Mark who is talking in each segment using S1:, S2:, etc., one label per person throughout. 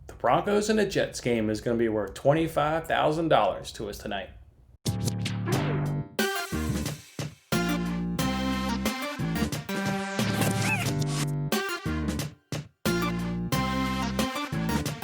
S1: The Broncos and the Jets game is going to be worth $25,000 to us tonight.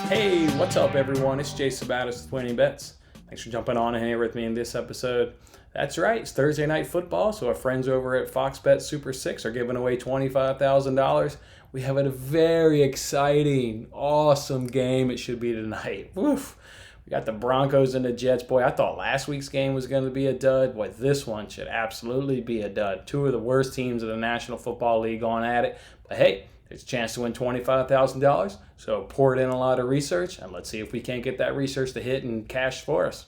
S1: Hey, what's up, everyone? It's Jay Sabatis with Winning Bets. Thanks for jumping on in here with me in this episode. That's right, it's Thursday night football, so our friends over at Fox Bet Super 6 are giving away $25,000. We have a very exciting, awesome game it should be tonight. Woof! We got the Broncos and the Jets. Boy, I thought last week's game was going to be a dud. Boy, this one should absolutely be a dud. Two of the worst teams in the National Football League going at it. But hey, there's a chance to win $25,000. So pour it in a lot of research, and let's see if we can't get that research to hit and cash for us.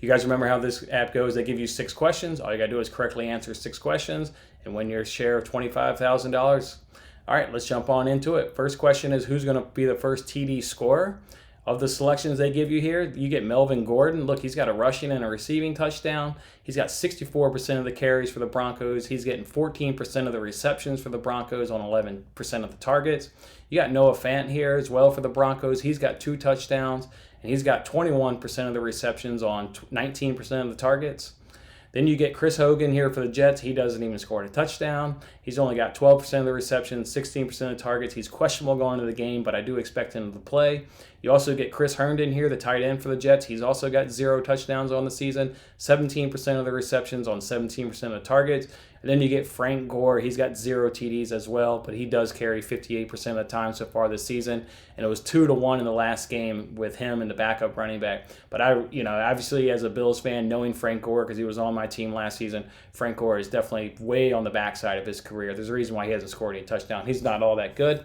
S1: You guys remember how this app goes? They give you 6 questions. All you got to do is correctly answer 6 questions and win your share of $25,000. All right, let's jump on into it. First question is, who's going to be the first TD scorer? Of the selections they give you here, you get Melvin Gordon. Look, he's got a rushing and a receiving touchdown. He's got 64% of the carries for the Broncos. He's getting 14% of the receptions for the Broncos on 11% of the targets. You got Noah Fant here as well for the Broncos. He's got 2 touchdowns, and he's got 21% of the receptions on 19% of the targets. Then you get Chris Hogan here for the Jets. He doesn't even score a touchdown. He's only got 12% of the receptions, 16% of the targets. He's questionable going into the game, but I do expect him to play. You also get Chris Herndon here, the tight end for the Jets. He's also got 0 touchdowns on the season, 17% of the receptions on 17% of the targets. And then you get Frank Gore. He's got 0 TDs as well, but he does carry 58% of the time so far this season. And it was 2-1 in the last game with him and the backup running back. But obviously as a Bills fan, knowing Frank Gore because he was on my team last season, Frank Gore is definitely way on the backside of his career. There's a reason why he hasn't scored any touchdown. He's not all that good.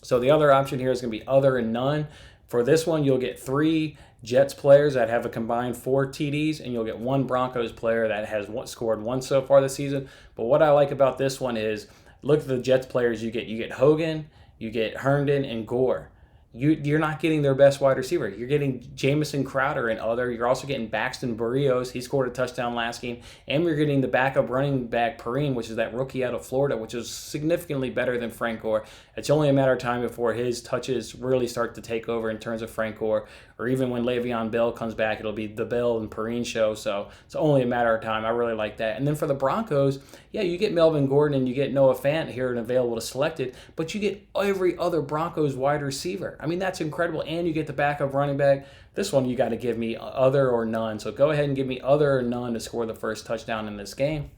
S1: So the other option here is going to be other and none. For this one, you'll get 3 Jets players that have a combined 4 TDs, and you'll get 1 Broncos player that has scored 1 so far this season. But what I like about this one is, look at the Jets players you get. You get Hogan, you get Herndon, and Gore. You're not getting their best wide receiver. You're getting Jamison Crowder and other. You're also getting Baxton Berrios. He scored a touchdown last game. And you're getting the backup running back, Perrine, which is that rookie out of Florida, which is significantly better than Frank Gore. It's only a matter of time before his touches really start to take over in terms of Frank Gore. Or even when Le'Veon Bell comes back, it'll be the Bell and Perrine show. So it's only a matter of time. I really like that. And then for the Broncos, yeah, you get Melvin Gordon and you get Noah Fant here and available to select it, but you get every other Broncos wide receiver. I mean, that's incredible. And you get the backup running back. This one, you got to give me other or none. So go ahead and give me other or none to score the first touchdown in this game.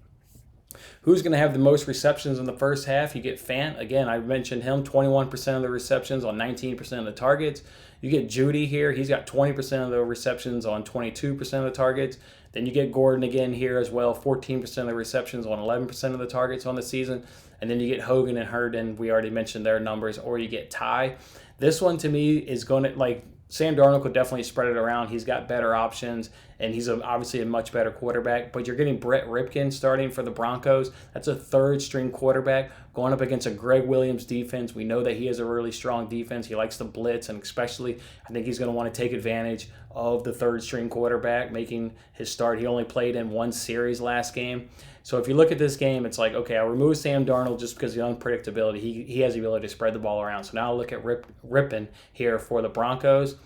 S1: Who's going to have the most receptions in the first half? You get Fant. Again, I mentioned him, 21% of the receptions on 19% of the targets. You get Judy here. He's got 20% of the receptions on 22% of the targets. Then you get Gordon again here as well, 14% of the receptions on 11% of the targets on the season. And then you get Hogan and Herndon. We already mentioned their numbers. Or you get Ty. This one to me is going to, Sam Darnold could definitely spread it around. He's got better options, and he's obviously a much better quarterback. But you're getting Brett Ripken starting for the Broncos. That's a third-string quarterback going up against a Greg Williams defense. We know that he has a really strong defense. He likes to blitz, and especially I think he's going to want to take advantage of the third-string quarterback making his start. He only played in 1 series last game. So if you look at this game, it's like, okay, I'll remove Sam Darnold just because of the unpredictability. He has the ability to spread the ball around. So now I'll look at Ripken here for the Broncos.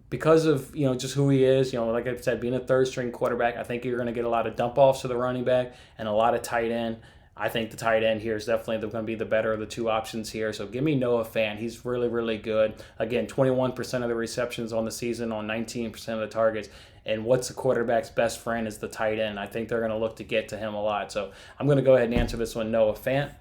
S1: Because of, just who he is, like I said, being a third-string quarterback, I think you're going to get a lot of dump-offs to the running back and a lot of tight end. I think the tight end here is definitely going to be the better of the 2 options here. So give me Noah Fant. He's really, really good. Again, 21% of the receptions on the season on 19% of the targets. And what's the quarterback's best friend is the tight end. I think they're going to look to get to him a lot. So I'm going to go ahead and answer this one, Noah Fant.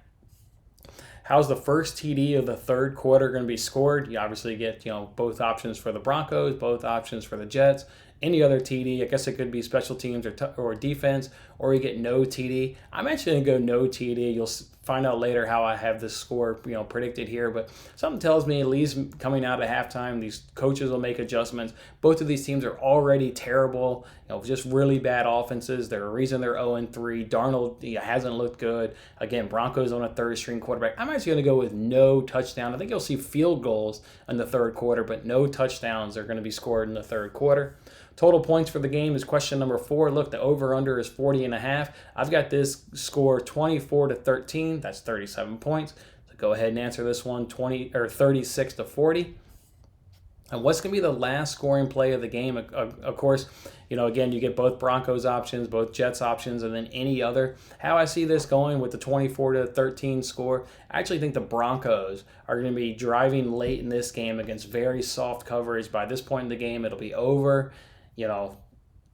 S1: How's the first TD of the third quarter going to be scored? You obviously get, both options for the Broncos, both options for the Jets. Any other TD, I guess it could be special teams or defense, or you get no TD. I'm actually going to go no TD. You'll find out later how I have this score, predicted here. But something tells me at least coming out of halftime, these coaches will make adjustments. Both of these teams are already terrible, just really bad offenses. There's a reason they're 0-3. Darnold hasn't looked good. Again, Broncos on a third-string quarterback. I'm actually going to go with no touchdown. I think you'll see field goals in the third quarter, but no touchdowns are going to be scored in the third quarter. Total points for the game is question number 4. Look, the over-under is 40.5. I've got this score 24-13. That's 37 points. So go ahead and answer this one, 36-40. And what's going to be the last scoring play of the game? Of course, again, you get both Broncos options, both Jets options, and then any other. How I see this going with the 24-13 score, I actually think the Broncos are going to be driving late in this game against very soft coverage. By this point in the game, it'll be over.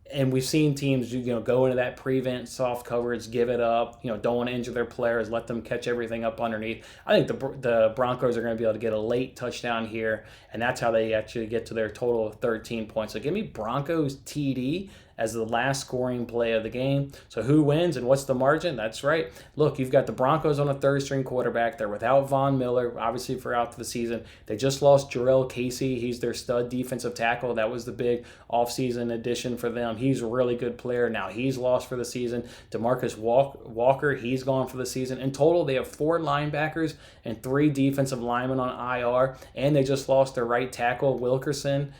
S1: And we've seen teams, go into that prevent soft coverage, give it up, don't want to injure their players, let them catch everything up underneath. I think the Broncos are going to be able to get a late touchdown here, and that's how they actually get to their total of 13 points. So give me Broncos TD as the last scoring play of the game. So who wins and what's the margin? That's right. Look, you've got the Broncos on a third-string quarterback. They're without Von Miller, obviously, throughout the season. They just lost Jarrell Casey. He's their stud defensive tackle. That was the big offseason addition for them. He's a really good player. Now he's lost for the season. DeMarcus Walker, he's gone for the season. In total, they have 4 linebackers and 3 defensive linemen on IR, and they just lost their right tackle, Wilkinson.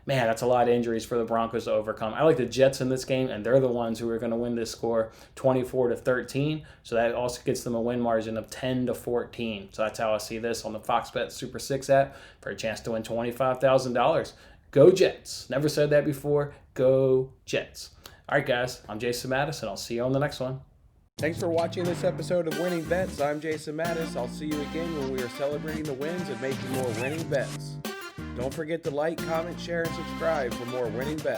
S1: Man, that's a lot of injuries for the Broncos to overcome. I like the Jets in this game, and they're the ones who are going to win this score 24-13. So that also gets them a win margin of 10-14. So that's how I see this on the Fox Bet Super 6 app for a chance to win $25,000. Go Jets. Never said that before. Go Jets. All right, guys. I'm Jason Mattis, and I'll see you on the next one.
S2: Thanks for watching this episode of Winning Bets. I'm Jason Mattis. I'll see you again when we are celebrating the wins and making more winning bets. Don't forget to like, comment, share, and subscribe for more winning bets.